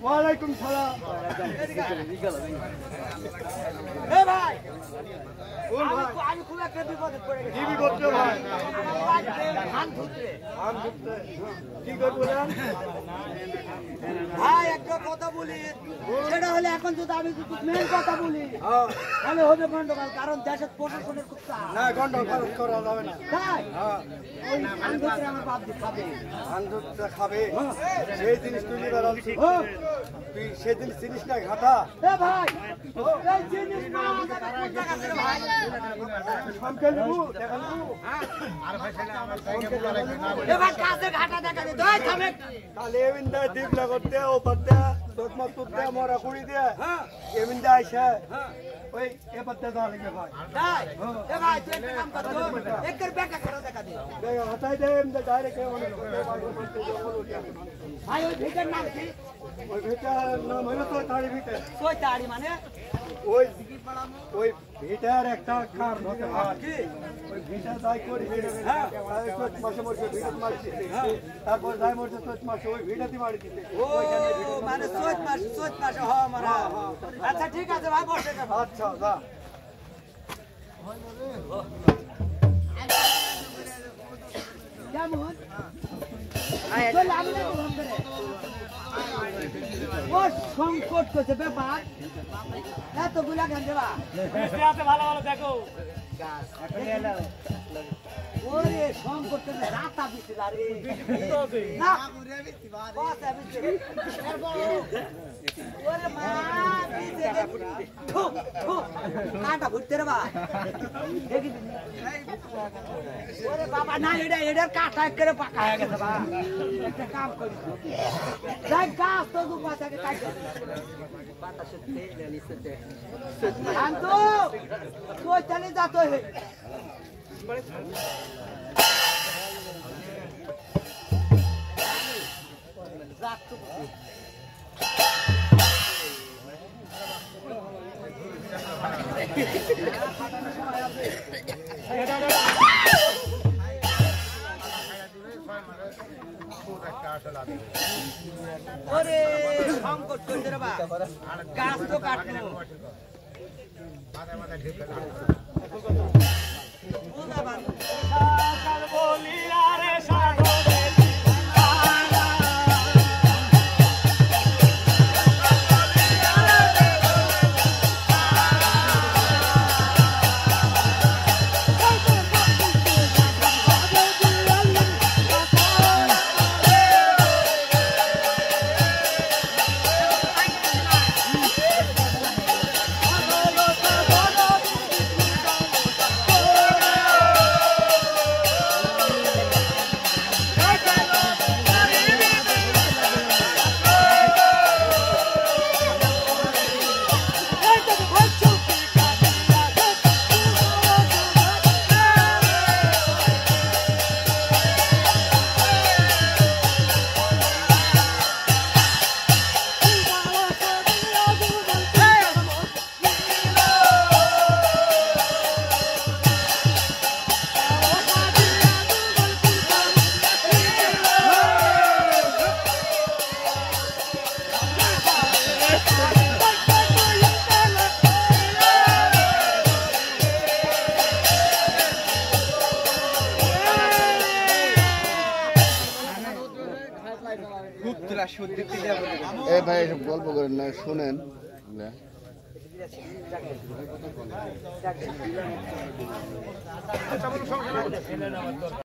ওয়ালাইকুম সালাম। এ ভাই কোন ভাই? আমি খুব একটা বিপদে পড়ে গেছি। কি বিপদ রে ভাই? ধান ধুতে। আম ধুতে। কি করে বলেন? ভাই একটা কথা বলি, সেটা হলে এখন যদি আমি যদি মেন কথা বলি তাহলে হবে গন্ডগোল, কারণ দেশের প্রশাসনের খুব চাপ। না গন্ডগোল করা যাবে না। তাই হ্যাঁ ওই ধান ধুতে আমার বাপ দিয়ে খাবে। ধান ধুতে খাবে সেই জিনিস তুই নিবার আনছিস। তুই সেদিন চিনিস না ঘাটা এ ভাই এই জিনিস পাওয়া যাবে কোন জায়গাতে রে ভাই? সামকে নেবো দেখা নেবো। এ ভাই কাছে ঘাটা দেখা দে, দই থামে। তাহলে এমিন্দা ডিপ লাগতে ও পাতে তোর মত তুতে মরা কুড়ি দে। হ্যাঁ এমিন্দা আইসা ওই এ পাতে দা লাগে ভাই। তাই এ ভাই তুই একটা কাম কর তো, একের বেকা ঘাটা দেখা দে। দেখা হটাই দে এমিন্দা ডাইরেক্ট অনেক বাইরে বলতে যখন উঠে ভাই ওই ভিটার নাম কি? ওই ভিটার নাম হলো তো তাড়ি ভিটে। কই তাড়ি মানে? ওই ওই ভিটার একটা কারণ হতে হয় কি ওই ভিটা যাই করি হ্যাঁ চোট মাসে মরছে ভিটা মারি দিতে তারপর যাই মরছে চোট মাসে ওই ভিটাতে মারি দিতে ও মানে চৈত মাসে হ মারা। আচ্ছা ঠিক আছে ভাই বসে যা। আচ্ছা যা কেমন? চলে আমি না বললাম করে। ও সংকট করছে ব্যাপার, এতগুলা গান দেবা ভালো ভালো দেখো ওরে সংকট করছে রাতা বিছিল আরে না বাস বিছিল ওরে মা বিছে ঠু ঠু কাটা ফুটতে রে ভাই দেখি ওরে বাবা না এটা কাটা করে পাকা হয়ে গেছে বা একটা কাম করি যাই গাছ তো দু পাতাকে কাটে বাতাসে তেলে নিচেতে শান্ত তুই চলে যা তো হে ওরে সংকট করছে রে বা গাছ তো কাটলো বলি আরে সাগরে এ ভাই এসব গল্প করেন না, শুনেন।